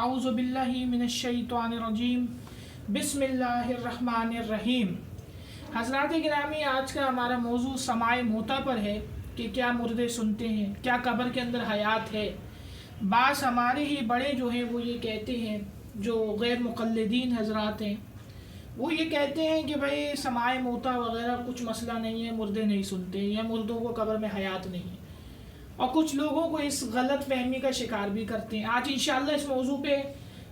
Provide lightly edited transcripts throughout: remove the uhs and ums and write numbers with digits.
اعوذ باللہ من الشیطان الرجیم بسم اللہ الرحمن الرحیم۔ حضرات گرامی، آج کا ہمارا موضوع سماع موتیٰ پر ہے کہ کیا مردے سنتے ہیں، کیا قبر کے اندر حیات ہے۔ بعض ہمارے ہی بڑے جو ہیں وہ یہ کہتے ہیں، جو غیر مقلدین حضرات ہیں وہ یہ کہتے ہیں کہ بھئی سماع موتیٰ وغیرہ کچھ مسئلہ نہیں ہے، مردے نہیں سنتے یا مردوں کو قبر میں حیات نہیں ہے، اور کچھ لوگوں کو اس غلط فہمی کا شکار بھی کرتے ہیں۔ آج انشاءاللہ اس موضوع پہ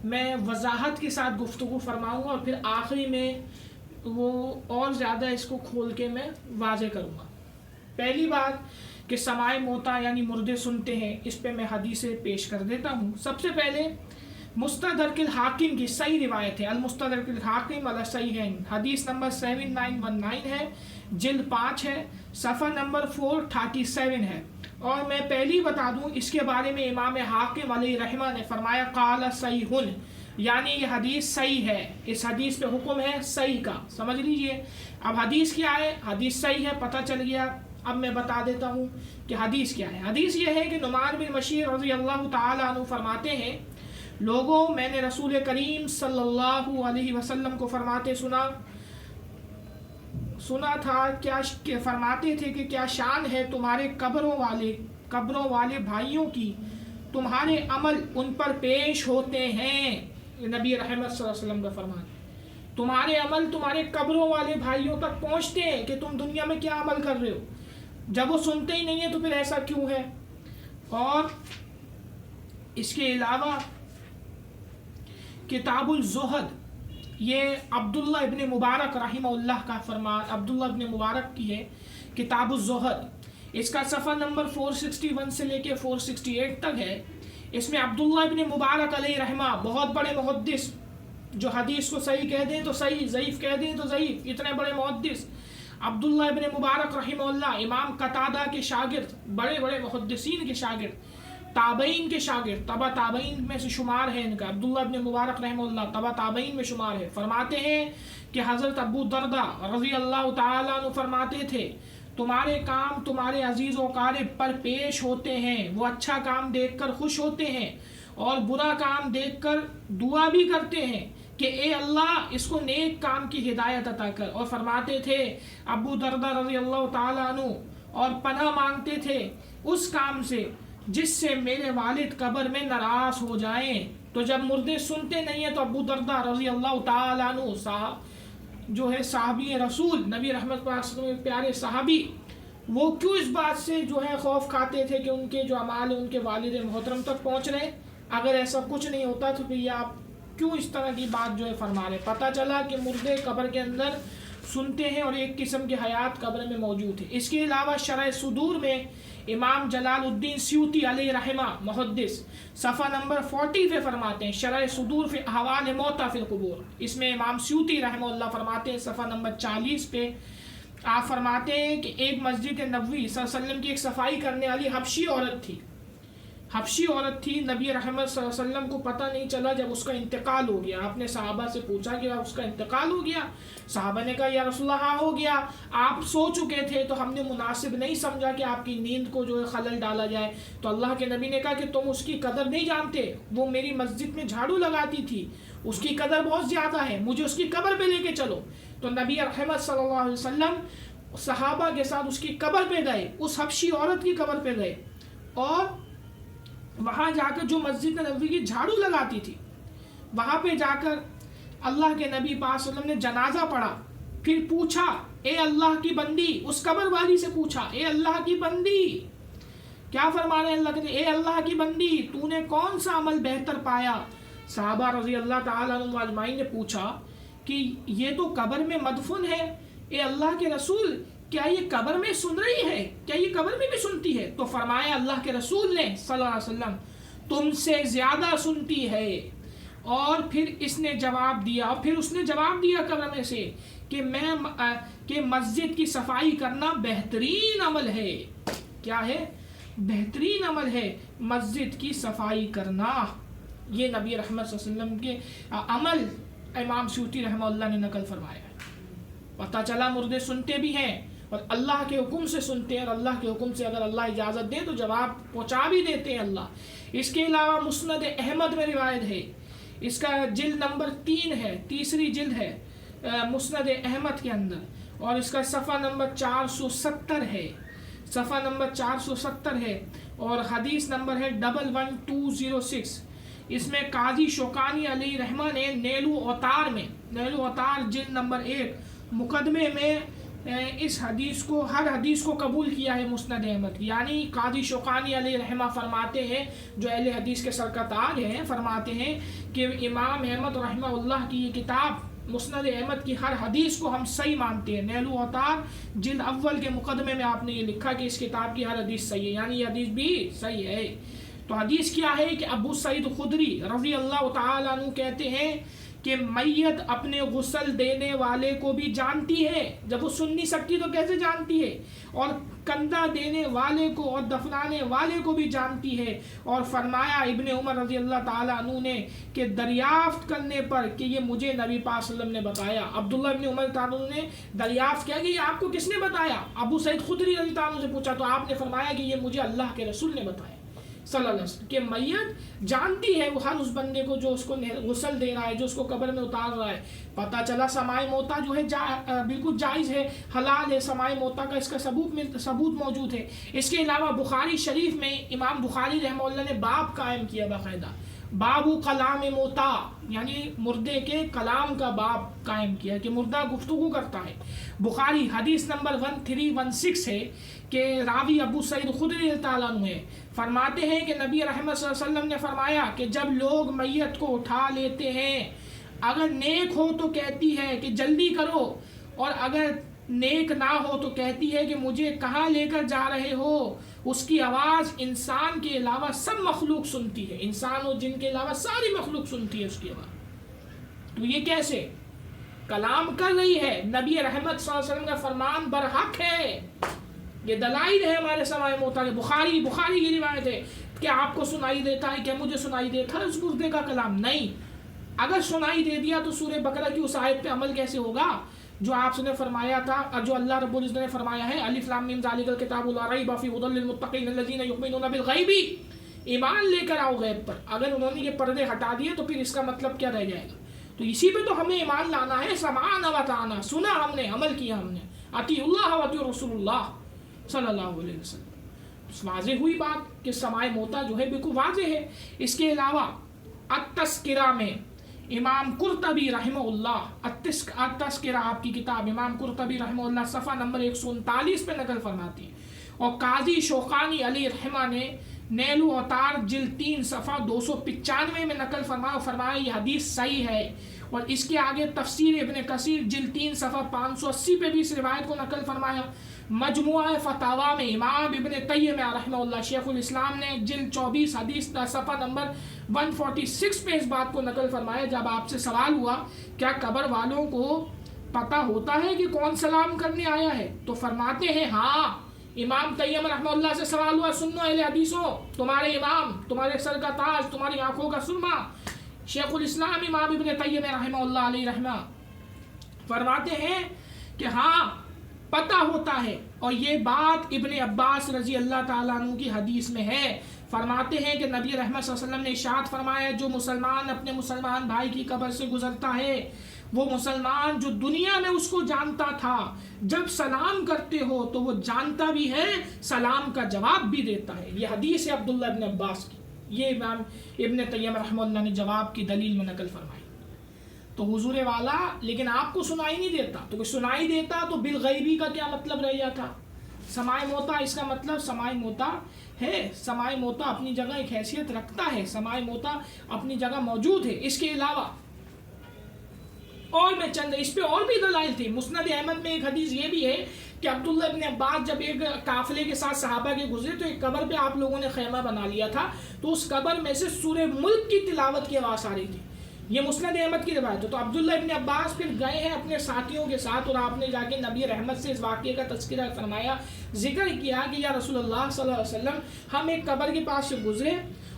میں وضاحت کے ساتھ گفتگو فرماؤں گا اور پھر آخری میں وہ اور زیادہ اس کو کھول کے میں واضح کروں گا۔ پہلی بات کہ سماع موتیٰ یعنی مردے سنتے ہیں، اس پہ میں حدیثیں پیش کر دیتا ہوں۔ سب سے پہلے مستدرک الحاکم کی صحیح روایت ہے، المستدرک الحاکم علی صحیحین، حدیث نمبر 7919 ہے، جلد 5 ہے، صفحہ نمبر 437 ہے۔ اور میں پہلی بتا دوں اس کے بارے میں، امام حاکم علیہ رحمہ نے فرمایا قال صحیح، یعنی یہ حدیث صحیح ہے، اس حدیث پہ حکم ہے صحیح کا، سمجھ لیجئے۔ اب حدیث کیا ہے؟ حدیث صحیح ہے، پتہ چل گیا۔ اب میں بتا دیتا ہوں کہ حدیث کیا ہے۔ حدیث یہ ہے کہ نعمان بن بشیر رضی اللہ تعالی عنہ فرماتے ہیں، لوگوں میں نے رسول کریم صلی اللہ علیہ وسلم کو فرماتے سنا تھا، کیا فرماتے تھے کہ کیا شان ہے تمہارے قبروں والے بھائیوں کی، تمہارے عمل ان پر پیش ہوتے ہیں۔ نبی رحمت صلی اللہ علیہ وسلم کا فرمان، تمہارے عمل تمہارے قبروں والے بھائیوں تک پہنچتے ہیں کہ تم دنیا میں کیا عمل کر رہے ہو۔ جب وہ سنتے ہی نہیں ہیں تو پھر ایسا کیوں ہے؟ اور اس کے علاوہ کتاب الزہد، یہ عبداللہ ابن مبارک رحمہ اللہ کا فرمان، عبداللہ ابن مبارک کی ہے کتاب الزہد، اس کا صفحہ نمبر 461 سے لے کے 468 تک ہے۔ اس میں عبداللہ ابن مبارک علیہ رحمہ، بہت بڑے محدث، جو حدیث کو صحیح کہہ دیں تو صحیح، ضعیف کہہ دیں تو ضعیف، اتنے بڑے محدث عبداللہ ابن مبارک رحمہ اللہ، امام قتادہ کے شاگرد، بڑے بڑے محدثین کے شاگرد، تابعین کے شاگرد، تبع تابعین میں سے شمار ہے ان کا۔ عبداللہ ابن مبارک رحمہ اللہ تبع تابعین میں شمار ہے۔ فرماتے ہیں کہ حضرت ابو دردہ رضی اللہ تعالیٰ عنہ فرماتے تھے، تمہارے کام تمہارے عزیز و اقارب پر پیش ہوتے ہیں، وہ اچھا کام دیکھ کر خوش ہوتے ہیں اور برا کام دیکھ کر دعا بھی کرتے ہیں کہ اے اللہ اس کو نیک کام کی ہدایت عطا کر۔ اور فرماتے تھے ابو دردہ رضی اللہ تعالیٰ عنہ، اور پناہ مانگتے تھے اس کام سے جس سے میرے والد قبر میں ناراض ہو جائیں۔ تو جب مردے سنتے نہیں ہیں تو ابو دردہ رضی اللہ تعالیٰ عنہ جو ہے صحابی رسول، نبی رحمت صلی اللہ علیہ وسلم کے پیارے صحابی، وہ کیوں اس بات سے جو ہے خوف کھاتے تھے کہ ان کے جو اعمال ان کے والد محترم تک پہنچ رہے؟ اگر ایسا کچھ نہیں ہوتا تو پھر یہ آپ کیوں اس طرح کی بات جو ہے فرما رہے؟ پتہ چلا کہ مردے قبر کے اندر سنتے ہیں اور ایک قسم کی حیات قبر میں موجود ہے۔ اس کے علاوہ شرح صدور میں امام جلال الدین سیوطی علیہ رحمہ محدث، صفحہ نمبر 40 پہ فرماتے ہیں، شرح صدور فی احوال موتیٰ فی القبور، اس میں امام سیوطی رحمہ اللہ فرماتے ہیں، صفحہ نمبر 40 پہ آپ فرماتے ہیں کہ ایک مسجد نبوی صلی اللہ علیہ وسلم کی ایک صفائی کرنے والی حبشی عورت تھی، نبی رحمت صلی اللہ علیہ وسلم کو پتہ نہیں چلا جب اس کا انتقال ہو گیا۔ آپ نے صحابہ سے پوچھا کہ اس کا انتقال ہو گیا؟ صحابہ نے کہا یا رسول اللہ ہاں ہو گیا، آپ سو چکے تھے تو ہم نے مناسب نہیں سمجھا کہ آپ کی نیند کو جو ہے خلل ڈالا جائے۔ تو اللہ کے نبی نے کہا کہ تم اس کی قدر نہیں جانتے، وہ میری مسجد میں جھاڑو لگاتی تھی، اس کی قدر بہت زیادہ ہے، مجھے اس کی قبر پہ لے کے چلو۔ تو نبی رحمت صلی اللہ علیہ وسلم صحابہ کے ساتھ اس کی قبر پہ گئے، اس حبشی عورت کی قبر پہ گئے، اور وہاں جا کر جو مسجد نبوی کی جھاڑو لگاتی تھی، وہاں پہ جا کر اللہ کے نبی پاک صلی اللہ علیہ وسلم نے جنازہ پڑھا، پھر پوچھا اے اللہ کی بندی، اس قبر والی سے پوچھا اے اللہ کی بندی، کیا فرما رہے ہیں اللہ کے، اے اللہ کی بندی تو نے کون سا عمل بہتر پایا؟ صحابہ رضی اللہ تعالیٰ عنہ اجمعین نے پوچھا کہ یہ تو قبر میں مدفن ہے، اے اللہ کے رسول کیا یہ قبر میں سن رہی ہے؟ کیا یہ قبر میں بھی سنتی ہے؟ تو فرمایا اللہ کے رسول نے صلی اللہ علیہ وسلم تم سے زیادہ سنتی ہے۔ اور پھر اس نے جواب دیا، قبر میں سے کہ مسجد کی صفائی کرنا بہترین عمل ہے۔ کیا ہے؟ بہترین عمل ہے مسجد کی صفائی کرنا۔ یہ نبی رحمت صلی اللہ علیہ وسلم کے عمل امام سیوطی رحمہ اللہ نے نقل فرمایا ہے۔ پتہ چلا مردے سنتے بھی ہیں اور اللہ کے حکم سے سنتے ہیں، اور اللہ کے حکم سے اگر اللہ اجازت دے تو جواب پہنچا بھی دیتے ہیں اللہ۔ اس کے علاوہ مسند احمد میں روایت ہے، اس کا جلد نمبر 3 ہے، تیسری جلد ہے مسند احمد کے اندر، اور اس کا صفحہ نمبر 470 ہے، صفحہ نمبر 470 ہے، اور حدیث نمبر ہے 11206۔ اس میں قاضی شوکانی علیہ رحمہ نے نیلو اوتار میں، نیلو اوتار جلد نمبر 1 مقدمے میں اس حدیث کو، ہر حدیث کو قبول کیا ہے مسند احمد کی۔ یعنی قاضی شوکانی علیہ رحمہ فرماتے ہیں، جو اہل حدیث کے سرکتاج ہیں، فرماتے ہیں کہ امام احمد رحمہ اللہ کی یہ کتاب مسند احمد کی ہر حدیث کو ہم صحیح مانتے ہیں۔ نیلو اوتار جلد اول کے مقدمے میں آپ نے یہ لکھا کہ اس کتاب کی ہر حدیث صحیح ہے، یعنی یہ حدیث بھی صحیح ہے۔ تو حدیث کیا ہے کہ ابو سعید خدری رضی اللہ تعالیٰ عنہ کہتے ہیں کہ میت اپنے غسل دینے والے کو بھی جانتی ہے، جب وہ سن نہیں سکتی تو کیسے جانتی ہے، اور کندھا دینے والے کو اور دفنانے والے کو بھی جانتی ہے۔ اور فرمایا ابن عمر رضی اللہ تعالیٰ عنہ نے کہ دریافت کرنے پر کہ یہ مجھے نبی پاک صلی اللہ علیہ وسلم نے بتایا۔ عبداللہ ابن عمر تعالیٰ عنہ نے دریافت کیا کہ یہ آپ کو کس نے بتایا؟ ابو سعید خدری رضی اللہ عنہ سے پوچھا تو آپ نے فرمایا کہ یہ مجھے اللہ کے رسول نے بتایا صلی اللہ علیہ وسلم، کہ میت جانتی ہے وہ ہر اس بندے کو جو اس کو غسل دے رہا ہے، جو اس کو قبر میں اتار رہا ہے۔ پتہ چلا سماع موتا جو ہے بالکل جائز ہے، حلال ہے، سماع موتا کا اس کا ثبوت موجود ہے۔ اس کے علاوہ بخاری شریف میں امام بخاری رحمہ اللہ نے باب قائم کیا باقاعدہ، باب کلام موتا، یعنی مردے کے کلام کا باب قائم کیا کہ مردہ گفتگو کرتا ہے۔ بخاری حدیث نمبر 1316 ہے کہ راوی ابو سعید خدری تعالیٰ عنہ ہے، فرماتے ہیں کہ نبی رحمت صلی اللہ علیہ وسلم نے فرمایا کہ جب لوگ میت کو اٹھا لیتے ہیں، اگر نیک ہو تو کہتی ہے کہ جلدی کرو، اور اگر نیک نہ ہو تو کہتی ہے کہ مجھے کہاں لے کر جا رہے ہو۔ اس کی آواز انسان کے علاوہ سب مخلوق سنتی ہے، انسان اور جن کے علاوہ ساری مخلوق سنتی ہے اس کی آواز۔ تو یہ کیسے کلام کر رہی ہے؟ نبی رحمت صلی اللہ علیہ وسلم کا فرمان برحق ہے۔ یہ دلائل ہے ہمارے سماع موتا کے، بخاری کی روایت ہے کہ آپ کو سنائی دیتا ہے، کہ مجھے سنائی دیتا ہے اس مردے کا کلام؟ نہیں، اگر سنائی دے دیا تو سورہ بقرہ کی اس آیت پہ عمل کیسے ہوگا جو آپ نے فرمایا تھا، جو اللہ رب العزت نے فرمایا ہے الف لام میم ذالک الکتاب لا ریب فیہ ھدی للمتقین الذین یؤمنون بالغیب، ایمان لے کر آؤ غیب پر۔ اگر انہوں نے یہ پردے ہٹا دیے تو پھر اس کا مطلب کیا رہ جائے گا؟ تو اسی پہ تو ہمیں ایمان لانا ہے، سمعنا وطعنا، سنا ہم نے، عمل کیا ہم نے، اطیعوا اللہ واطیعوا رسول اللہ صلی اللہ علیہ وسلم۔ واضح ہوئی بات کہ سماع موتا جو ہے بالکل واضح ہے۔ اس کے علاوہ التذکرہ میں امام قرطبی رحمہ اللہ، التذکرہ آپ کی کتاب امام قرطبی رحمہ اللہ صفحہ نمبر 139 پہ نقل فرماتی ہے، اور قاضی شوکانی علیہ رحمہ نے نیلو اوتار جلد 3 صفحہ 295 میں نقل فرمایا یہ حدیث صحیح ہے۔ اور اس کے آگے تفسیر ابن کثیر جلد 3 صفحہ 580 پہ بھی اس روایت کو نقل فرمایا۔ مجموعہ فتاوا میں امام ابن تیمیہ رحمہ اللہ شیخ الاسلام نے جلد 24 حدیث صفحہ نمبر 146 پہ اس بات کو نقل فرمایا۔ جب آپ سے سوال ہوا کیا قبر والوں کو پتہ ہوتا ہے کہ کون سلام کرنے آیا ہے، تو فرماتے ہیں ہاں۔ امام تیمیہ رحمہ اللہ سے سوال ہوا سنو اہل حدیثوں، تمہارے امام، تمہارے سر کا تاج، تمہاری آنکھوں کا سرما، شیخ الاسلام امام ابن تیمیہ رحمہ اللہ علیہ رحمہ فرماتے ہیں کہ ہاں پتہ ہوتا ہے، اور یہ بات ابن عباس رضی اللہ تعالیٰ عنہ کی حدیث میں ہے۔ فرماتے ہیں کہ نبی رحمت صلی اللہ علیہ وسلم نے ارشاد فرمایا جو مسلمان اپنے مسلمان بھائی کی قبر سے گزرتا ہے، وہ مسلمان جو دنیا میں اس کو جانتا تھا، جب سلام کرتے ہو تو وہ جانتا بھی ہے، سلام کا جواب بھی دیتا ہے۔ یہ حدیث ہے عبداللہ ابن عباس کی، یہ امام ابن تیمیہ رحمہ اللہ نے جواب کی دلیل میں نقل فرمائی۔ تو حضور والا لیکن آپ کو سنائی نہیں دیتا، تو سنائی دیتا تو بالغیبی کا کیا مطلب رہ جاتا؟ سماع موتا، اس کا مطلب سماع موتا ہے، سماع موتا اپنی جگہ ایک حیثیت رکھتا ہے، سماع موتا اپنی جگہ موجود ہے۔ اس کے علاوہ اور میں چند اس پہ اور بھی دلائل تھی۔ مسند احمد میں ایک حدیث یہ بھی ہے کہ عبداللہ ابن عباس جب ایک قافلے کے ساتھ صحابہ کے گزرے تو ایک قبر پہ آپ لوگوں نے خیمہ بنا لیا تھا، تو اس قبر میں سے سورہ ملک کی تلاوت کی آواز آ رہی تھی۔ یہ مسند احمد کی روایت ہے۔ تو عبداللہ ابن عباس پھر گئے ہیں اپنے ساتھیوں کے ساتھ، اور آپ نے جا کے نبی رحمت سے اس واقعے کا تذکرہ فرمایا، ذکر کیا کہ یا رسول اللہ صلی اللہ علیہ وسلم ہم ایک قبر کے پاس سے گزرے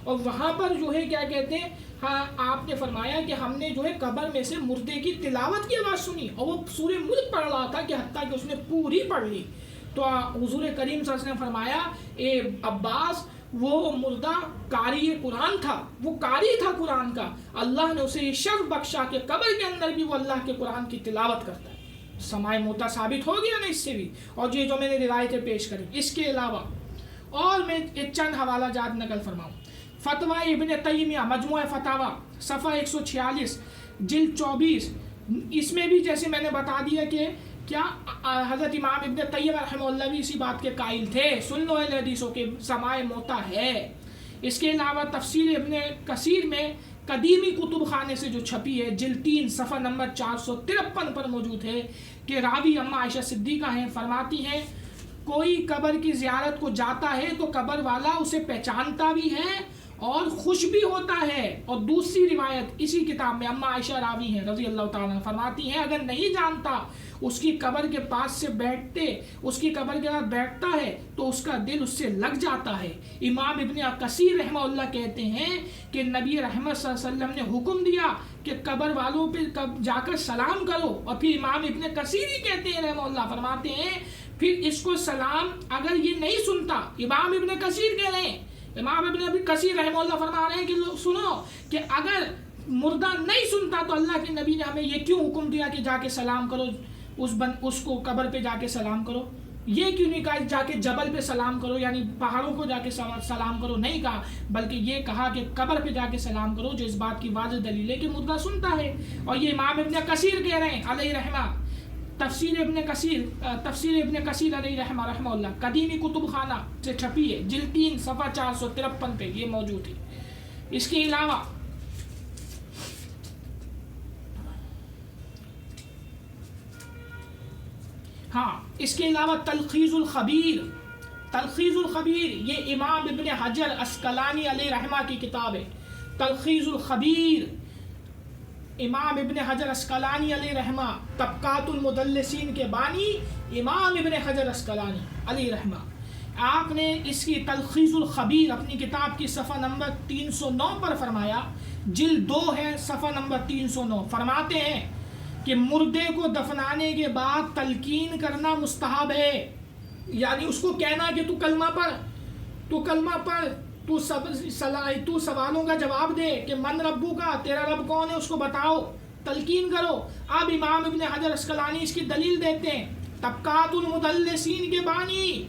اور وہاں پر جو ہے کیا کہتے ہیں، ہاں آپ نے فرمایا کہ ہم نے جو ہے قبر میں سے مردے کی تلاوت کی آواز سنی، اور وہ سورہ ملک پڑھ رہا تھا کہ حتیٰ کہ اس نے پوری پڑھ لی. تو حضور کریم صلی اللہ علیہ وسلم نے فرمایا اے عباس، وہ مردہ قاری قرآن تھا، وہ قاری تھا قرآن کا، اللہ نے اسے یہ شرف بخشا کہ قبر کے اندر بھی وہ اللہ کے قرآن کی تلاوت کرتا ہے. سماع موتا ثابت ہو گیا نا اس سے بھی، اور یہ جو میں نے روایتیں پیش کری. اس کے علاوہ اور میں ایک چند حوالہ جات نقل فرماؤں. فتویٰ ابن تیمیہ مجموعہ فتاوی صفحہ 146 جلد 24، اس میں بھی جیسے میں نے بتا دیا کہ کیا حضرت امام ابن تیمیہ رحمہ اللہ بھی اسی بات کے قائل تھے، سن لو اہل حدیثوں کے سماع موتا ہے. اس کے علاوہ تفسیر ابن کثیر میں قدیمی کتب خانے سے جو چھپی ہے جلد 3 صفحہ نمبر 453 پر موجود ہے کہ راوی اما عائشہ صدیقہ ہیں، فرماتی ہیں کوئی قبر کی زیارت کو جاتا ہے تو قبر والا اسے پہچانتا بھی ہے اور خوش بھی ہوتا ہے. اور دوسری روایت اسی کتاب میں اما عائشہ راوی ہیں رضی اللہ تعالیٰ فرماتی ہیں اگر نہیں جانتا اس کی قبر کے پاس سے اس کی قبر کے پاس بیٹھتا ہے تو اس کا دل اس سے لگ جاتا ہے. امام ابن کثیر رحمہ اللہ کہتے ہیں کہ نبی رحمت صلی اللہ علیہ وسلم نے حکم دیا کہ قبر والوں پہ جا کر سلام کرو. اور پھر امام ابن کثیر ہی کہتے ہیں رحمہ اللہ، فرماتے ہیں پھر اس کو سلام اگر یہ نہیں سنتا، امام ابن کثیر کہہ رہے ہیں، امام ابن کثیر رحمہ اللہ فرما رہے ہیں کہ سنو کہ اگر مردہ نہیں سنتا تو اللہ کے نبی نے ہمیں یہ کیوں حکم دیا کہ جا کے سلام کرو، اس کو قبر پہ جا کے سلام کرو. یہ کیوں نہیں کہا جا کے جبل پہ سلام کرو، یعنی پہاڑوں کو جا کے سلام کرو، نہیں کہا، بلکہ یہ کہا کہ قبر پہ جا کے سلام کرو، جو اس بات کی واضح دلیل ہے کہ مردہ سنتا ہے. اور یہ امام ابن کثیر کہہ رہے ہیں علیہ رحمہ، تفسیر ابن کثیر علیہ رحمہ اللہ قدیمی کتب خانہ سے چھپی ہے جلد 3 صفحہ 453 پہ یہ موجود ہے. اس کے علاوہ اس کے علاوہ تلخیص الخبیر یہ امام ابن حجر عسقلانی علیہ رحمہ کی کتاب ہے. تلخیص الخبیر امام ابن حجر عسقلانی علیہ رحمہ، طبقات المدلسین کے بانی امام ابن حجر عسقلانی علیہ رحمہ، آپ نے اس کی تلخیص الخبیر اپنی کتاب کی صفحہ نمبر 309 پر فرمایا، جلد 2 ہے صفحہ نمبر 309، فرماتے ہیں کہ مردے کو دفنانے کے بعد تلقین کرنا مستحب ہے. یعنی اس کو کہنا کہ تو کلمہ پڑھ، تو سوالوں کا جواب دے کہ من ربو کا، تیرا رب کون ہے اس کو بتاؤ، تلقین کرو. اب امام ابن حجر عسقلانی اس کی دلیل دیتے ہیں، طبقات المدلسین کے بانی،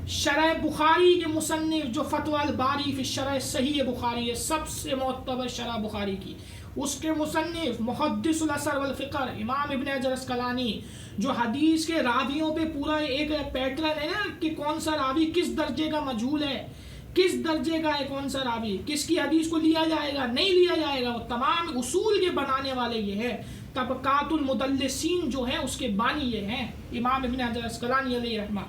شرح بخاری کے مصنف جو فتوی الباری فی شرح صحیح بخاری ہے، سب سے معتبر شرح بخاری کی، اس کے مصنف محدث الاثر والفقر امام ابن حجر عسقلانی، جو حدیث کے راویوں پہ پورا ایک پیٹرن ہے نا کہ کون سا راوی کس درجے کا مجہول ہے، کس درجے کا ہے کون سا راوی، کس کی حدیث کو لیا جائے گا نہیں لیا جائے گا، وہ تمام اصول کے بنانے والے یہ ہے. طبقات المدلسین جو ہے اس کے بانی یہ ہیں امام ابن حجر عسقلانی علیہ رحمہ.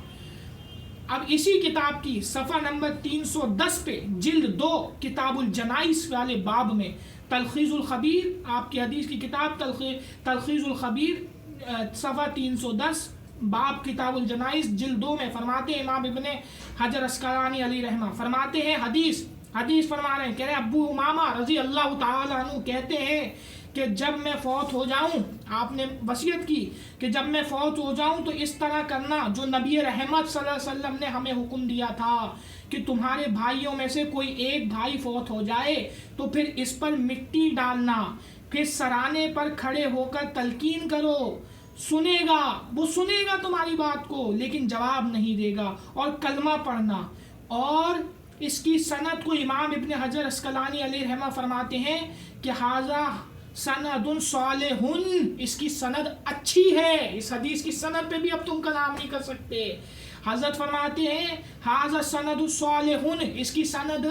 اب اسی کتاب کی صفحہ نمبر 310 پہ جلد 2 کتاب الجنائز والے باب میں تلخیص الخبیر، آپ کی حدیث کی کتاب تلخیص الخبیر صفحہ 310 باب کتاب الجنائز جلد 2 میں فرماتے ہیں امام ابن حجر عسقلانی علیہ رحمہ، فرماتے ہیں حدیث فرما رہے ہیں، کہہ رہے ہیں ابو امامہ رضی اللہ تعالیٰ عنہ کہتے ہیں کہ جب میں فوت ہو جاؤں، آپ نے وصیت کی کہ جب میں فوت ہو جاؤں تو اس طرح کرنا جو نبی رحمت صلی اللہ علیہ وسلم نے ہمیں حکم دیا تھا کہ تمہارے بھائیوں میں سے کوئی ایک بھائی فوت ہو جائے تو پھر اس پر مٹی ڈالنا، پھر سرانے پر کھڑے ہو کر تلقین کرو، وہ سنے گا تمہاری بات کو لیکن جواب نہیں دے گا، اور کلمہ پڑھنا. اور اس کی سند کو امام ابن حجر عسقلانی علیہ رحمہ فرماتے ہیں کہ ھذا سند صالح، اس کی سند اچھی ہے، اس حدیث کی سند پہ بھی اب تم کلام نہیں کر سکتے. حضرت فرماتے ہیں ھذا سند صالح، اس کی سند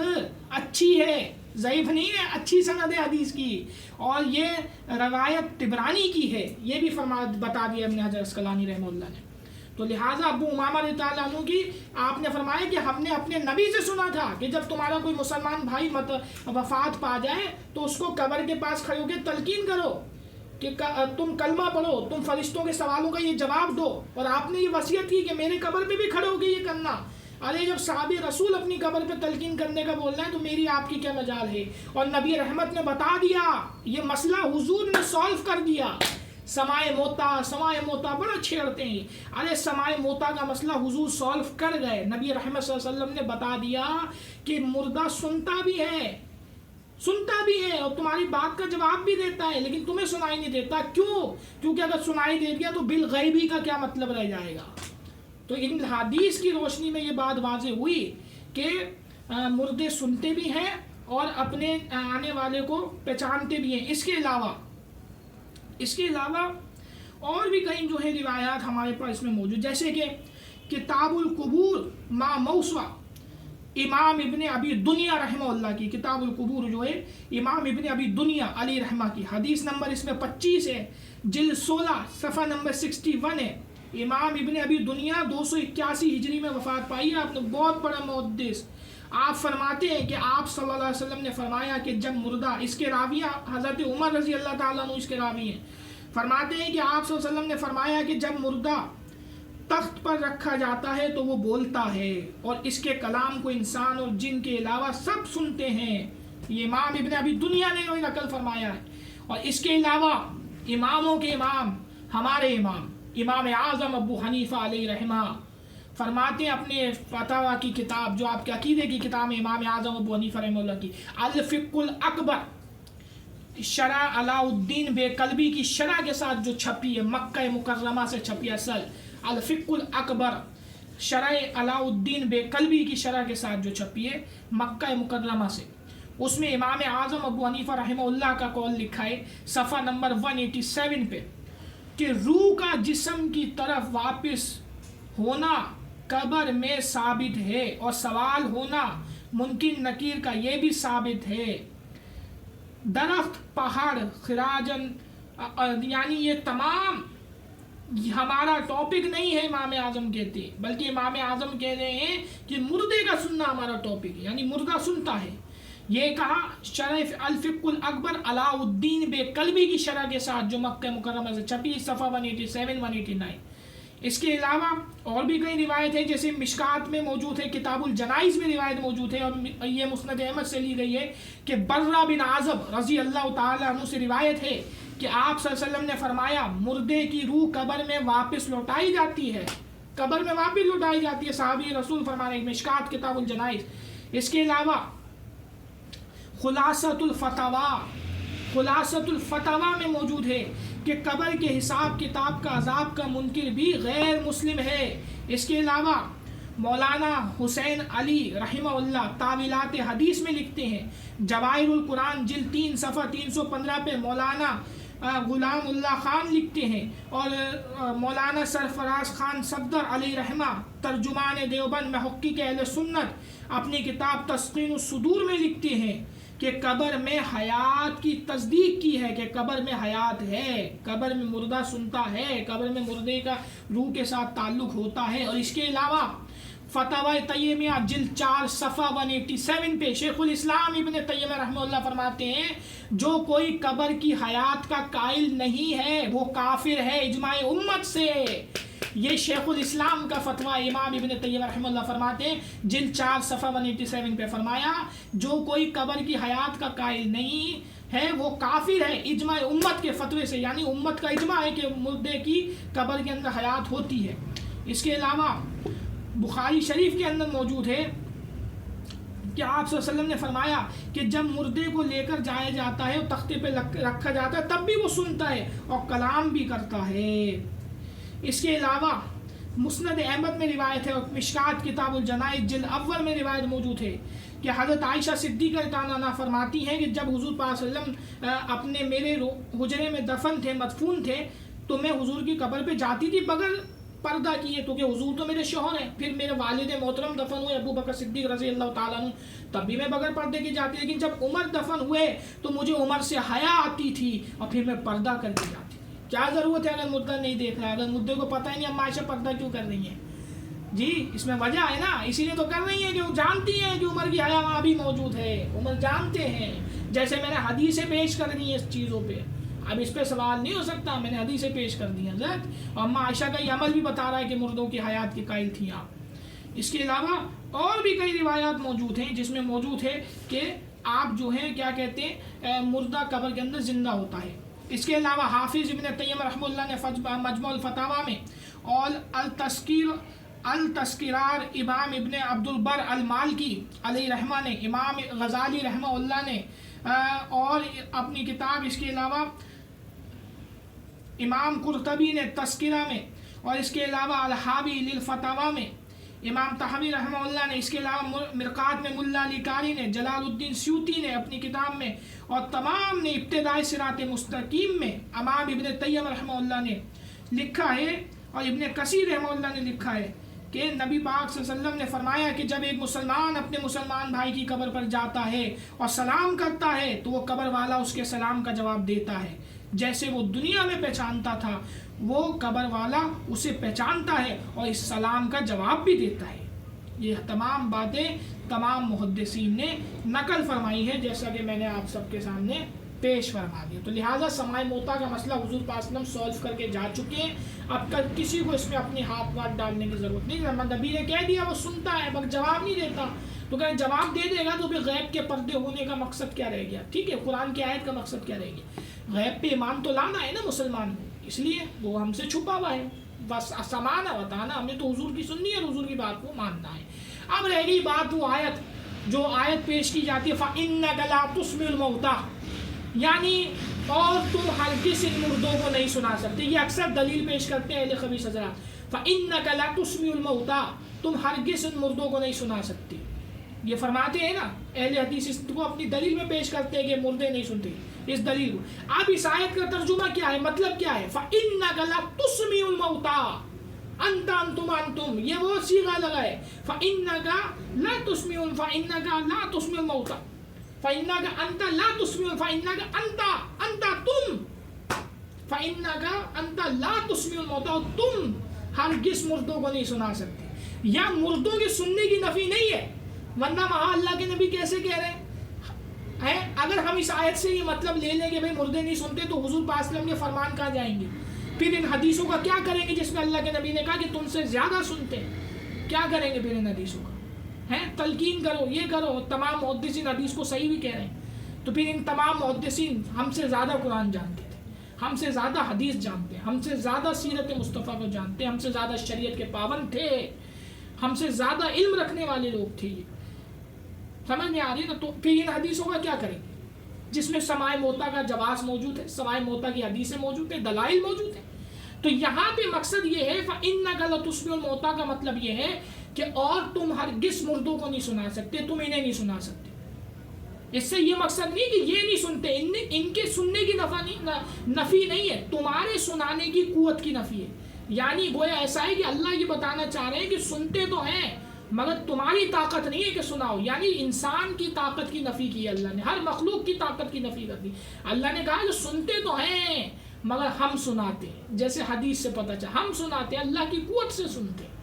اچھی ہے، ضعیف نہیں ہے، اچھی سند ہے حدیث کی. اور یہ روایت طبرانی کی ہے، یہ بھی بتا دیا ابن حجر عسقلانی رحمہ اللہ نے. تو لہٰذا ابو امامہ رضی اللہ عنہ کی آپ نے فرمایا کہ ہم نے اپنے نبی سے سنا تھا کہ جب تمہارا کوئی مسلمان بھائی وفات پا جائے تو اس کو قبر کے پاس کھڑے ہو کے تلقین کرو کہ تم کلمہ پڑھو، تم فرشتوں کے سوالوں کا یہ جواب دو. اور آپ نے یہ وصیت کی کہ میرے قبر پہ بھی کھڑے ہو کے یہ کرنا. ارے جب صحابی رسول اپنی قبر پہ تلقین کرنے کا بول رہے ہیں تو میری آپ کی کیا مجال ہے؟ اور نبی رحمت نے بتا دیا، یہ مسئلہ حضور نے سالو کر دیا۔ سمائے موتا بڑا چھیڑتے ہیں، ارے سمائے موتا کا مسئلہ حضور سالو کر گئے۔ نبی رحمت صلی اللہ علیہ وسلم نے بتا دیا کہ مردہ سنتا بھی ہے اور تمہاری بات کا جواب بھی دیتا ہے، لیکن تمہیں سنائی نہیں دیتا۔ کیوں؟ کیونکہ اگر سنائی دے دیا تو بالغیبی کا کیا مطلب رہ جائے گا؟ تو ان حدیث کی روشنی میں یہ بات واضح ہوئی کہ مردے سنتے بھی ہیں اور اپنے آنے والے کو پہچانتے بھی ہیں۔ اس کے علاوہ اور بھی کئی جو ہے روایات ہمارے پاس میں موجود، جیسے کہ کتاب القبور ما موسوع امام ابن ابی دنیا رحمہ اللہ کی، کتاب القبور جو ہے امام ابن ابی دنیا علی رحمہ کی، حدیث نمبر اس میں 25 ہے، جلد 16 صفحہ نمبر 61 ہے۔ امام ابن ابی دنیا 281 ہجری میں وفات پائی ہے، آپ نے بہت بڑا محدث۔ آپ فرماتے ہیں کہ آپ صلی اللہ علیہ وسلم نے فرمایا کہ جب مردہ، اس کے راوی حضرت عمر رضی اللہ تعالیٰ عنہ اس کے راوی ہیں، فرماتے ہیں کہ آپ صلی اللہ علیہ وسلم نے فرمایا کہ جب مردہ تخت پر رکھا جاتا ہے تو وہ بولتا ہے اور اس کے کلام کو انسان اور جن کے علاوہ سب سنتے ہیں۔ یہ امام ابن ابی دنیا نے وہی نقل فرمایا ہے۔ اور اس کے علاوہ اماموں کے امام، ہمارے امام اعظم ابو حنیفہ علیہ رحمہ فرماتے ہیں اپنے فتاویٰ کی کتاب، جو آپ کے عقیدے کی کتاب ہے امام اعظم ابو حنیفہ رحمہ اللہ کی، الفقہ الاکبر، شرح علاء الدین بے قلبی کی شرح کے ساتھ جو چھپی ہے، مکہ مکرمہ سے چھپی ہے، اصل الفقہ الاکبر شرح علاء الدین بے قلبی کی شرح کے ساتھ جو چھپی ہے مکہ مکرمہ سے، اس میں امام اعظم ابو حنیفہ رحمہ اللہ کا قول لکھا ہے صفحہ نمبر 187 پہ کہ روح کا جسم کی طرف واپس ہونا قبر میں ثابت ہے، اور سوال ہونا منکر نکیر کا یہ بھی ثابت ہے۔ درخت، پہاڑ، خراجن، یعنی یہ تمام ہمارا ٹاپک نہیں ہے، امام اعظم کہتے ہیں، بلکہ امام اعظم کہہ رہے ہیں کہ مردے کا سننا ہمارا ٹاپک ہے، یعنی مردہ سنتا ہے۔ یہ کہا شرح الفقہ الاکبر علاء الدین بے قلبی کی شرح کے ساتھ جو مکہ مکرمہ سے چھپی، صفحہ 187 189۔ اس کے علاوہ اور بھی کئی روایت ہیں، جیسے مشکات میں موجود ہے، کتاب الجنائز میں روایت موجود ہے، اور یہ مسند احمد سے لی گئی ہے کہ برہ بن عازب رضی اللہ تعالیٰ عنہ سے روایت ہے کہ آپ صلی اللہ علیہ وسلم نے فرمایا مردے کی روح قبر میں واپس لوٹائی جاتی ہے، قبر میں واپس لوٹائی جاتی ہے، صحابی رسول فرمانے ہیں، مشکات کتاب الجنائز۔ اس کے علاوہ خلاصۃ الفتاویٰ میں موجود ہے کہ قبر کے حساب کتاب کا عذاب کا منکر بھی غیر مسلم ہے۔ اس کے علاوہ مولانا حسین علی رحمہ اللہ تاویلات حدیث میں لکھتے ہیں، جواہر القرآن جلد 3 صفحہ 315 پہ مولانا غلام اللہ خان لکھتے ہیں، اور مولانا سرفراز خان صفدر علیہ رحمہ ترجمان دیوبند محقق اہل سنت اپنی کتاب تسقین الصدور میں لکھتے ہیں کہ قبر میں حیات کی تصدیق کی ہے، کہ قبر میں حیات ہے، قبر میں مردہ سنتا ہے، قبر میں مردے کا روح کے ساتھ تعلق ہوتا ہے۔ اور اس کے علاوہ فتاوی تیمیہ جلد 4 صفحہ 187 پہ شیخ الاسلام ابن تیمیہ رحمہ اللہ فرماتے ہیں جو کوئی قبر کی حیات کا قائل نہیں ہے وہ کافر ہے اجماع امت سے۔ یہ شیخ الاسلام کا فتویٰ امام ابن تیمیہ رحمہ اللہ فرماتے ہیں، جلد 4 صفحہ 187 پہ فرمایا جو کوئی قبر کی حیات کا قائل نہیں ہے وہ کافر ہے اجماع امت کے فتوے سے، یعنی امت کا اجماع ہے کہ مردے کی قبر کے اندر حیات ہوتی ہے۔ اس کے علاوہ بخاری شریف کے اندر موجود ہے کہ آپ صلی اللہ علیہ وسلم نے فرمایا کہ جب مردے کو لے کر جایا جاتا ہے اور تختے پہ رکھا جاتا ہے تب بھی وہ سنتا ہے اور کلام بھی کرتا ہے۔ اس کے علاوہ مسند احمد میں روایت ہے اور مشکات کتاب الجنائز جلد اول میں روایت موجود ہے کہ حضرت عائشہ صدیقہ رضی اللہ عنہا فرماتی ہیں کہ جب حضور صلی اللہ علیہ وسلم اپنے میرے حجرے میں دفن تھے، مدفون تھے، تو میں حضور کی قبر پہ جاتی تھی بغیر پردہ کیے، کیونکہ حضور تو میرے شوہر ہیں۔ پھر میرے والد محترم دفن ہوئے ابو بکر صدیق رضی اللہ تعالیٰ عنہ، تب بھی میں بغیر پردے کی جاتی، لیکن جب عمر دفن ہوئے تو مجھے عمر سے حیا آتی تھی اور پھر میں پردہ کر کے جاتی۔ کیا ضرورت ہے اگر مردہ نہیں دیکھ رہا ہے، اگر مردے کو پتہ ہی نہیں اما عائشہ پردہ کیوں کر رہی ہیں؟ جی اس میں وجہ ہے نا، اسی لیے تو کر رہی ہیں کہ وہ جانتی ہیں کہ عمر کی حیا وہاں بھی موجود ہے، عمر جانتے ہیں، جیسے میں نے حدیثیں پیش کر دی ہیں اس چیزوں پہ۔ اب اس پہ سوال نہیں ہو سکتا، میں نے حدیثیں پیش کر دی ہیں حضرت، اور اما عائشہ کا یہ عمل بھی بتا رہا ہے کہ مردوں کی حیات کے قائل تھیں آپ۔ اس کے علاوہ اور بھی کئی روایات موجود ہیں جس میں موجود ہے کہ آپ جو ہیں کیا کہتے ہیں مردہ قبر کے اندر زندہ ہوتا ہے۔ اس کے علاوہ حافظ ابن تیمیہ رحمہ اللہ نے مجموع الفتاوی میں اور التذکرار امام ابن عبد البر المالکی علیہ رحمہ نے، امام غزالی رحمہ اللہ نے اور اپنی کتاب، اس کے علاوہ امام قرطبی نے تذکرہ میں، اور اس کے علاوہ الحاوی للفتاوی میں امام طحاوی رحمہ اللہ نے، اس کے علاوہ مرقات میں ملا علی قاری نے، جلال الدین سیوطی نے اپنی کتاب میں، اور تمام نے ابتدائی صراط مستقیم میں امام ابن تیمیہ رحمہ اللہ نے لکھا ہے، اور ابن کثیر رحمہ اللہ نے لکھا ہے کہ نبی پاک صلی اللہ علیہ وسلم نے فرمایا کہ جب ایک مسلمان اپنے مسلمان بھائی کی قبر پر جاتا ہے اور سلام کرتا ہے تو وہ قبر والا اس کے سلام کا جواب دیتا ہے، جیسے وہ دنیا میں پہچانتا تھا وہ قبر والا اسے پہچانتا ہے اور اس سلام کا جواب بھی دیتا ہے۔ یہ تمام باتیں تمام محدثین نے نقل فرمائی ہے، جیسا کہ میں نے آپ سب کے سامنے پیش فرما دیا۔ تو لہٰذا سماع موتیٰ کا مسئلہ حضور پاک صلی اللہ علیہ وسلم سولو کر کے جا چکے ہیں، اب تک کسی کو اس میں اپنی ہاتھ واتھ ڈالنے کی ضرورت نہیں۔ نبی نے کہہ دیا، وہ سنتا ہے مگر جواب نہیں دیتا، تو کہ جواب دے دے گا تو پھر غیب کے پردے ہونے کا مقصد کیا رہ گیا؟ ٹھیک ہے، قرآن کی آیت کا مقصد کیا رہ گیا؟ غیب پہ ایمان تو لانا ہے نا مسلمان کو، اس لیے وہ ہم سے چھپا ہوا ہے، بس سمانا بتانا، ہم نے تو حضور کی سننی ہے، حضور کی بات کو ماننا ہے۔ اب رہ گئی بات وہ آیت، جو آیت پیش کی جاتی ہے فَإِنَّكَ لَا تُسْمِعُ الْمَوْتَىٰ، یعنی اور تم ہرگز ان مردوں کو نہیں سنا سکتے۔ یہ اکثر دلیل پیش کرتے ہیں اہل خبیث حضرات، فَإِنَّكَ لَا تُسْمِعُ الْمَوْتَىٰ، تم ہرگز ان مردوں کو نہیں سنا سکتے۔ یہ فرماتے ہیں نا اہل حدیث، اس کو اپنی دلیل میں پیش کرتے ہیں کہ مردے نہیں سنتے اس دلیل کو۔ اب اس آیت کا ترجمہ کیا ہے، مطلب کیا ہے؟ فَإِنَّكَ لَا تُسْمِعُ الْمَوْتَىٰ، انتم یہ وہ صیغہ لگا ہے، فَإِنَّكَ لَا تُسْمِعُ، فَإِنَّكَ لَا تُسْمِعُ الْمَوْتَىٰ، فَإِنَّكَ أَنْتَ لَا تُسْمِعُ، فَإِنَّكَ أَنْتَ تم، فَإِنَّكَ أَنْتَ لَا تُسْمِعُ الْمَوْتَىٰ، تم ہرگز مردوں کو نہیں سنا سکتے۔ یا مردوں کے سننے کی نفی نہیں ہے، ورنہ وہاں اللہ کے نبی کیسے کہہ رہے ہیں؟ اگر ہم اس آیت سے یہ مطلب لے لیں کہ بھائی مردے نہیں سنتے تو حضور پاک صلی اللہ علیہ وسلم کے فرمان کہاں جائیں گے؟ پھر ان حدیثوں کا کیا کریں گے جس میں اللہ کے نبی نے کہا کہ تم سے زیادہ سنتے ہیں؟ کیا کریں گے پھر ان حدیثوں کا؟ تلقین کرو، یہ کرو، تمام محدثین حدیث کو صحیح بھی کہہ رہے ہیں، تو پھر ان تمام محدثین ہم سے زیادہ قرآن جانتے تھے، ہم سے زیادہ حدیث جانتے ہیں، ہم سے زیادہ سیرت مصطفیٰ کو جانتے ہیں، ہم سے زیادہ شریعت کے پابند تھے، ہم سے زیادہ علم رکھنے والے لوگ تھے۔ سمجھ میں آ رہی نا؟ تو پھر ان حدیثوں کا کیا کریں گے جس میں سماع موتیٰ کا جواز موجود ہے، سماع موتیٰ کی حدیثیں موجود ہیں، دلائل موجود ہیں۔ تو یہاں پہ مقصد یہ ہے فَإِنَّكَ لَتُسْمِعُ الْمَوْتَىٰ کا مطلب یہ ہے کہ اور تم ہرگز مردوں کو نہیں سنا سکتے، تم انہیں نہیں سنا سکتے۔ اس سے یہ مقصد نہیں کہ یہ نہیں سنتے، ان کے سننے کی نفی نہیں ہے، تمہارے سنانے کی قوت کی نفی ہے۔ یعنی گویا ایسا ہے کہ اللہ یہ بتانا چاہ رہے ہیں کہ سنتے تو ہیں مگر تمہاری طاقت نہیں ہے کہ سناؤ۔ یعنی انسان کی طاقت کی نفی کی اللہ نے، ہر مخلوق کی طاقت کی نفی کر دی۔ اللہ نے کہا کہ سنتے تو ہیں مگر ہم سناتے ہیں، جیسے حدیث سے پتہ چلا ہم سناتے ہیں، اللہ کی قوت سے سنتے ہیں،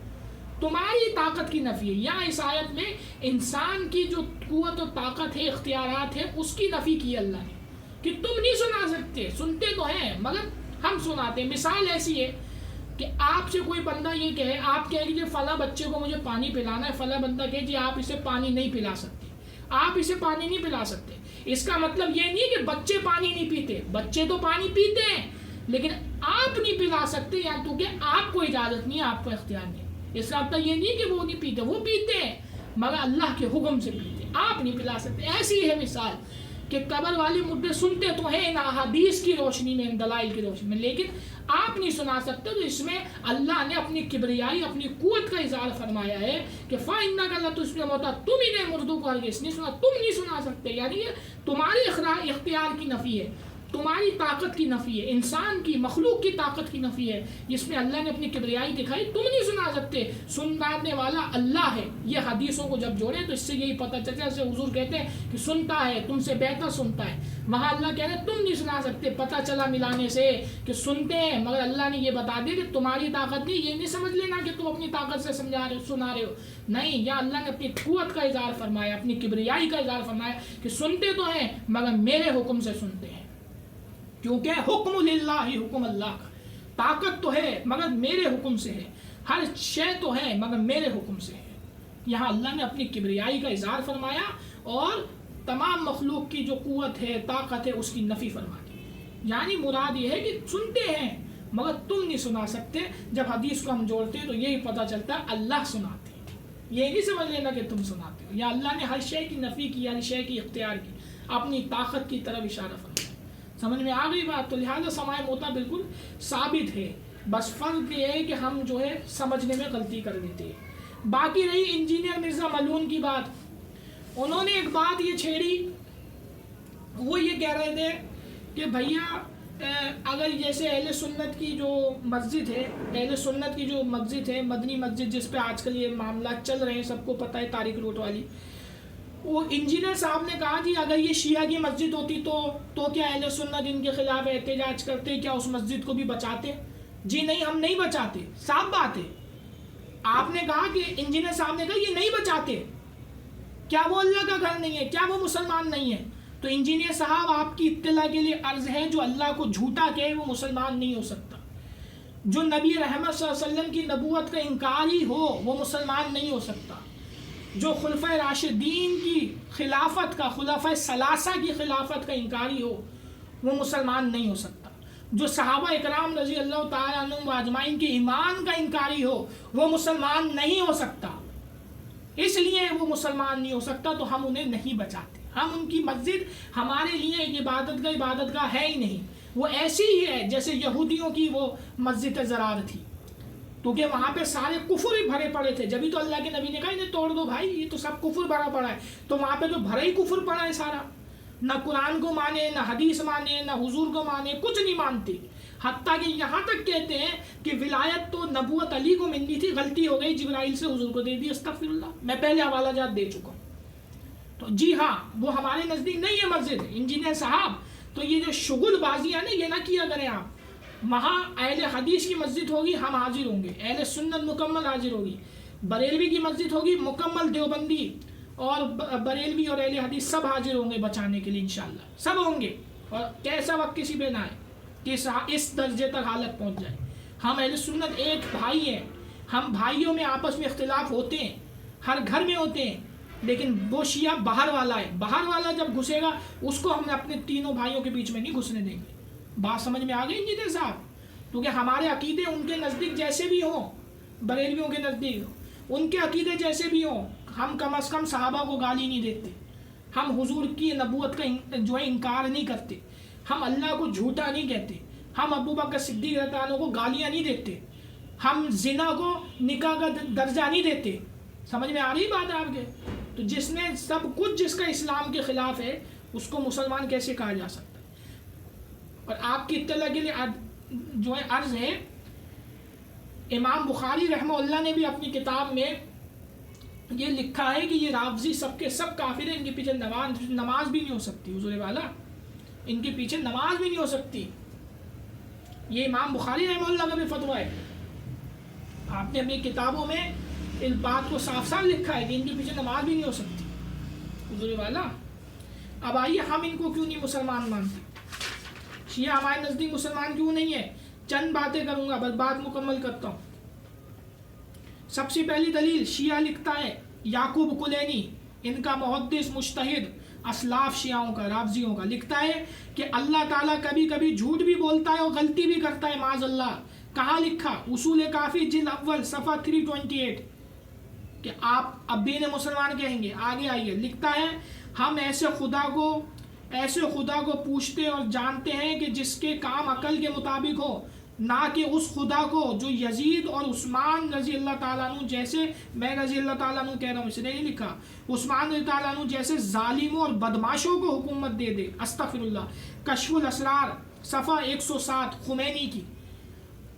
تمہاری طاقت کی نفی ہے۔ یا اس آیت میں انسان کی جو قوت و طاقت ہے، اختیارات ہے، اس کی نفی کی اللہ نے کہ تم نہیں سنا سکتے، سنتے تو ہیں مگر ہم سناتے ہیں۔ مثال ایسی ہے کہ آپ سے کوئی بندہ یہ کہے، آپ کہیں کہ فلاں بچے کو مجھے پانی پلانا ہے، فلاں بندہ کہے جی آپ اسے پانی نہیں پلا سکتے، آپ اسے پانی نہیں پلا سکتے۔ اس کا مطلب یہ نہیں کہ بچے پانی نہیں پیتے، بچے تو پانی پیتے ہیں لیکن آپ نہیں پلا سکتے، یا تو کہ آپ کو اجازت نہیں ہے، آپ کو اختیار نہیں ہے۔ اس کا مطلب یہ نہیں کہ وہ نہیں پیتے، وہ پیتے ہیں مگر اللہ کے حکم سے پیتے ہیں، آپ نہیں پلا سکتے۔ ایسی ہے مثال کہ قبر والے مردے سنتے تو ہیں ان احادیث کی روشنی میں، ان دلائل کی روشنی میں، لیکن آپ نہیں سنا سکتے۔ تو اس میں اللہ نے اپنی کبریائی، اپنی قوت کا اظہار فرمایا ہے کہ فَإِنَّكَ لَا تُسْمِعُ الْمَوْتَىٰ، تم انہیں مردوں کو ہرگز نہیں سنا، تم نہیں سنا سکتے۔ یعنی یہ تمہاری اختیار کی نفی ہے، تمہاری طاقت کی نفی ہے، انسان کی، مخلوق کی طاقت کی نفی ہے، جس میں اللہ نے اپنی کبریائی دکھائی، تم نہیں سنا سکتے، سنانے والا اللہ ہے۔ یہ حدیثوں کو جب جوڑیں تو اس سے یہی پتہ چلتا ہے، جیسے حضور کہتے ہیں کہ سنتا ہے، تم سے بہتر سنتا ہے، وہاں اللہ کہہ رہے ہیں تم نہیں سنا سکتے۔ پتہ چلا ملانے سے کہ سنتے ہیں مگر اللہ نے یہ بتا دیا کہ تمہاری طاقت نہیں، یہ نہیں سمجھ لینا کہ تم اپنی طاقت سے سنا رہے ہو، نہیں، یا اللہ نے اپنی قوت کا اظہار فرمایا، اپنی کبریائی کا اظہار فرمایا کہ سنتے تو ہیں مگر میرے حکم سے سنتے ہیں، کیونکہ حکم للہ، حکم اللہ کا، طاقت تو ہے مگر میرے حکم سے ہے، ہر شے تو ہے مگر میرے حکم سے ہے۔ یہاں اللہ نے اپنی کبریائی کا اظہار فرمایا اور تمام مخلوق کی جو قوت ہے طاقت ہے اس کی نفی فرما دی. یعنی مراد یہ ہے کہ سنتے ہیں مگر تم نہیں سنا سکتے. جب حدیث کو ہم جوڑتے ہیں تو یہی پتہ چلتا ہے اللہ سناتے ہیں. یہ نہیں سمجھ لینا کہ تم سناتے ہو. یا اللہ نے ہر شے کی نفی کی، ہر شے کی اختیار کی، اپنی طاقت کی طرف اشارہ فرمایا. سمجھ میں آ گئی بات؟ تو لہٰذا سماع موتا بالکل ثابت ہے، بس فرق یہ ہے کہ ہم جو ہے سمجھنے میں غلطی کر دیتے ہیں. باقی رہی انجینئر مرزا ملون کی بات، انہوں نے ایک بات یہ چھیڑی. وہ یہ کہہ رہے تھے کہ بھیا اگر جیسے اہل سنت کی جو مسجد ہے، اہل سنت کی جو مسجد ہے مدنی مسجد جس پہ آج کل یہ معاملات چل رہے ہیں، سب کو پتہ ہے طارق روٹ والی، وہ انجینئر صاحب نے کہا جی اگر یہ شیعہ کی مسجد ہوتی تو کیا اہل سنت ان کے خلاف احتجاج کرتے، کیا اس مسجد کو بھی بچاتے؟ جی نہیں، ہم نہیں بچاتے. صاف بات ہے. آپ نے کہا کہ انجینئر صاحب نے کہا یہ نہیں بچاتے. کیا وہ اللہ کا گھر نہیں ہے؟ کیا وہ مسلمان نہیں ہے؟ تو انجینئر صاحب آپ کی اطلاع کے لیے عرض ہے، جو اللہ کو جھوٹا کہے وہ مسلمان نہیں ہو سکتا. جو نبی رحمت صلی اللہ علیہ وسلم کی نبوت کا انکاری ہو وہ مسلمان نہیں ہو سکتا. جو خلفۂ راشدین کی خلافت کا، خلفۂ ثلاثہ کی خلافت کا انکاری ہو وہ مسلمان نہیں ہو سکتا. جو صحابہ اکرام رضی اللہ تعالیٰ عنہم اجمعین کے ایمان کا انکاری ہو وہ مسلمان نہیں ہو سکتا. اس لیے وہ مسلمان نہیں ہو سکتا تو ہم انہیں نہیں بچاتے. ہم ان کی مسجد ہمارے لیے ایک عبادت گاہ ہے ہی نہیں. وہ ایسی ہی ہے جیسے یہودیوں کی وہ مسجد زرار تھی، کیونکہ وہاں پہ سارے کفر ہی بھرے پڑے تھے. جبھی تو اللہ کے نبی نے کہا انہیں توڑ دو بھائی، یہ تو سب کفر بھرا پڑا ہے. تو وہاں پہ تو بھرا ہی کفر پڑا ہے سارا. نہ قرآن کو مانے، نہ حدیث مانے، نہ حضور کو مانے، کچھ نہیں مانتے. حتیٰ کہ یہاں تک کہتے ہیں کہ ولایت تو نبوت علی کو ملنی تھی، غلطی ہو گئی جبرائیل سے حضور کو دے دی. استغفر اللہ. میں پہلے حوالہ جات دے چکا ہوں. تو جی ہاں، وہ ہمارے نزدیک نہیں ہے مسجد. انجینئر صاحب تو یہ جو شغل بازی ہے نا، یہ نہ کیا کریں آپ. وہاں اہل حدیث کی مسجد ہوگی، ہم حاضر ہوں گے. اہل سنت مکمل حاضر ہوگی. بریلوی کی مسجد ہوگی، مکمل دیوبندی اور بریلوی اور اہل حدیث سب حاضر ہوں گے بچانے کے لیے انشاءاللہ. سب ہوں گے. اور کیسا وقت کسی پہ نہ آئے کہ اس درجے تک حالت پہنچ جائے. ہم اہل سنت ایک بھائی ہیں. ہم بھائیوں میں آپس میں اختلاف ہوتے ہیں، ہر گھر میں ہوتے ہیں، لیکن وہ شیعہ باہر والا ہے. باہر والا جب گھسے گا اس کو ہم اپنے تینوں بھائیوں کے بیچ میں نہیں گھسنے دیں گے. بات سمجھ میں آ گئی انجینئر صاحب؟ کیونکہ ہمارے عقیدے ان کے نزدیک جیسے بھی ہوں، بریلویوں کے نزدیک ان کے عقیدے جیسے بھی ہوں، ہم کم از کم صحابہ کو گالی نہیں دیتے. ہم حضور کی نبوت کا جو ہے انکار نہیں کرتے. ہم اللہ کو جھوٹا نہیں کہتے. ہم ابو بکر صدیق رضی اللہ عنہ کو گالیاں نہیں دیتے. ہم زنا کو نکاح کا درجہ نہیں دیتے. سمجھ میں آ رہی بات ہے آپ کے؟ تو جس نے سب کچھ جس کا اسلام کے خلاف ہے اس کو مسلمان کیسے کہا جا سکتا ہے؟ اور آپ کی اطلاع کے لیے جو ہے عرض ہے، امام بخاری رحمہ اللہ نے بھی اپنی کتاب میں یہ لکھا ہے کہ یہ رافضی سب کے سب کافر ہیں. ان کے پیچھے نماز بھی نہیں ہو سکتی. حضور والا، ان کے پیچھے نماز بھی نہیں ہو سکتی. یہ امام بخاری رحمہ اللہ کا بھی فتویٰ ہے. آپ نے اپنی کتابوں میں اس بات کو صاف صاف لکھا ہے کہ ان کے پیچھے نماز بھی نہیں ہو سکتی. حضور والا، اب آئیے ہم ان کو کیوں نہیں مسلمان مانتے؟ شیعہ ہمارے نزدیک مسلمان کیوں نہیں ہے؟ چند باتیں کروں گا، بس بات مکمل کرتا ہوں. سب سے پہلی دلیل، شیعہ لکھتا ہے یعقوب کلینی، ان کا محدث مجتہد اسلاف شیعوں کا، رافضیوں کا، لکھتا ہے کہ اللہ تعالیٰ کبھی کبھی جھوٹ بھی بولتا ہے اور غلطی بھی کرتا ہے معاذ اللہ. کہاں لکھا؟ اصول کافی جلد اول صفحہ 328 کہ آپ اب بھی انہیں مسلمان کہیں گے. آگے آئیے، لکھتا ہے ہم ایسے خدا کو پوچھتے اور جانتے ہیں کہ جس کے کام عقل کے مطابق ہو، نہ کہ اس خدا کو جو یزید اور عثمان رضی اللہ تعالیٰ عنہ جیسے، میں رضی اللہ تعالیٰ عنہ کہہ رہا ہوں، اس نے نہیں لکھا، عثمان رضی اللہ تعالیٰ عنہ جیسے ظالموں اور بدماشوں کو حکومت دے دے. استغفر اللہ. کشف الاسرار صفحہ 107 خمینی کی.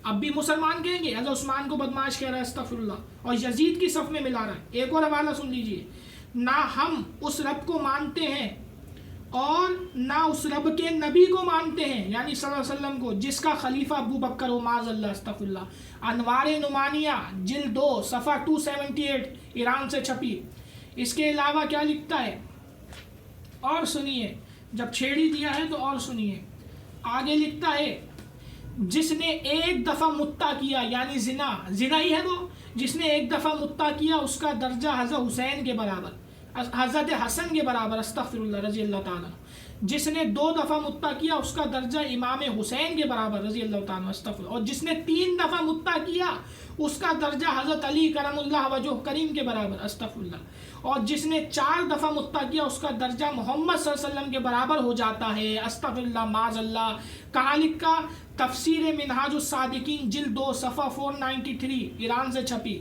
اب بھی مسلمان کہیں گے؟ حضرت عثمان کو بدماش کہہ رہا ہے، استغفر اللہ، اور یزید کی صف میں ملا رہا ہے. ایک اور حوالہ سن لیجئے. نہ ہم اس رب کو مانتے ہیں اور نہ اس رب کے نبی کو مانتے ہیں، یعنی صلی اللہ علیہ وسلم کو، جس کا خلیفہ ابو بکر ہو معاذ اللہ. استغفر اللہ. انوار نمانیہ جلد 2 صفحہ 278 ایران سے چھپی. اس کے علاوہ کیا لکھتا ہے اور سنیے، جب چھیڑی دیا ہے تو اور سنیے. آگے لکھتا ہے جس نے ایک دفعہ متع کیا یعنی زنا ہی ہے وہ، جس نے ایک دفعہ متع کیا اس کا درجہ حضرت حسین کے برابر، حضرت حسن کے برابر، استغفر اللہ، رضی اللہ تعالیٰ۔ جس نے 2 دفعہ متع کیا اس کا درجہ امام حسین کے برابر، رضی اللہ تعالیٰ، استغفر۔ اور جس نے 3 دفعہ متع کیا اس کا درجہ حضرت علی کرم اللہ وجہ کریم کے برابر، استغفر اللہ۔ اور جس نے 4 دفعہ متع کیا اس کا درجہ محمد صلی اللہ علیہ وسلم کے برابر ہو جاتا ہے، استغفر اللہ، معاذ اللہ۔ کہاں لکھا؟ تفسیر منہاج الصادقین جلد 2 صفحہ 493 ایران سے چھپی،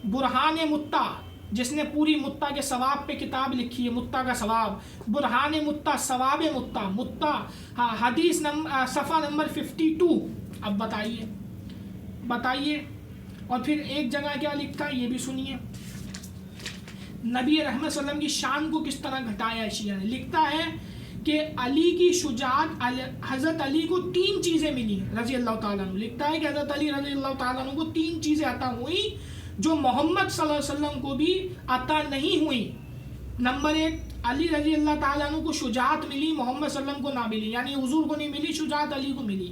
برہان متع، جس نے پوری متع کے ثواب پہ کتاب لکھی ہے، متع کا ثواب، برہان متع، ثواب متع، حدیث صفحہ نمبر 52۔ اب بتائیے اور پھر ایک جگہ کیا لکھا ہے یہ بھی سنیے، نبی رحمت صلی اللہ علیہ وسلم کی شان کو کس طرح گھٹایا ہے شیعہ نے۔ لکھتا ہے کہ علی کی شجاعت، حضرت علی کو 3 چیزیں ملی رضی اللہ تعالیٰ عنہ۔ لکھتا ہے کہ حضرت علی رضی اللہ تعالیٰ عنہ کو 3 چیزیں عطا ہوئی جو محمد صلی اللہ علیہ وسلم کو بھی عطا نہیں ہوئی۔ نمبر 1، علی رضی اللہ تعالیٰ عنہ کو شجاعت ملی، محمد صلی اللہ علیہ وسلم کو نہ ملی، یعنی حضور کو نہیں ملی، شجاعت علی کو ملی۔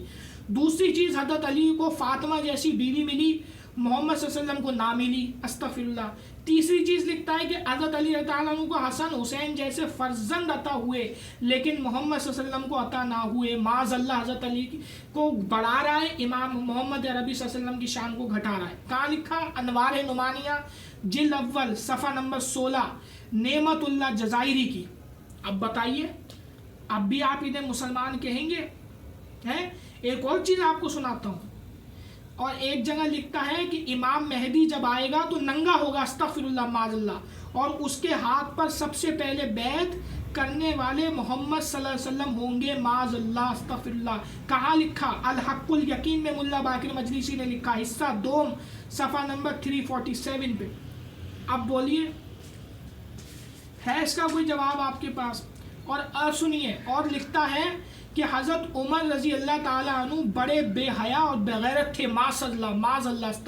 دوسری چیز، حضرت علی کو فاطمہ جیسی بیوی ملی، محمد صلی اللہ علیہ وسلم کو نہ ملی، استغفر اللہ۔ تیسری چیز لکھتا ہے کہ حضرت علی رضی اللہ عنہ کو حسن حسین جیسے فرزند عطا ہوئے لیکن محمد صلی اللہ علیہ وسلم کو عطا نہ ہوئے، معاذ اللہ۔ حضرت علی کو بڑھا رہا ہے، امام محمد عربی صلی اللہ علیہ وسلم کی شان کو گھٹا رہا ہے۔ کہاں لکھا؟ انوار نعمانیہ جلد اول صفحہ نمبر 16، نعمت اللہ جزائری کی۔ اب بتائیے، اب بھی آپ انہیں مسلمان کہیں گے؟ ایک اور چیز آپ کو سناتا ہوں، اور ایک جگہ لکھتا ہے کہ امام مہدی جب آئے گا تو ننگا ہوگا، استغفر اللہ، معاذ اللہ، اور اس کے ہاتھ پر سب سے پہلے بیعت کرنے والے محمد صلی اللہ علیہ وسلم ہوں گے، معاذ اللہ، استغفر اللہ۔ کہاں لکھا؟ الحق الیقین میں ملا باقر مجلسی نے لکھا، حصہ 2 صفحہ نمبر 347 پہ۔ اب بولیے، ہے اس کا کوئی جواب آپ کے پاس؟ اور سنیے، اور لکھتا ہے کہ حضرت عمر رضی اللہ تعالیٰ عنہ بڑے بے حیا اور بغیرت تھے، معاذ اللہ، معاذ اللہ۔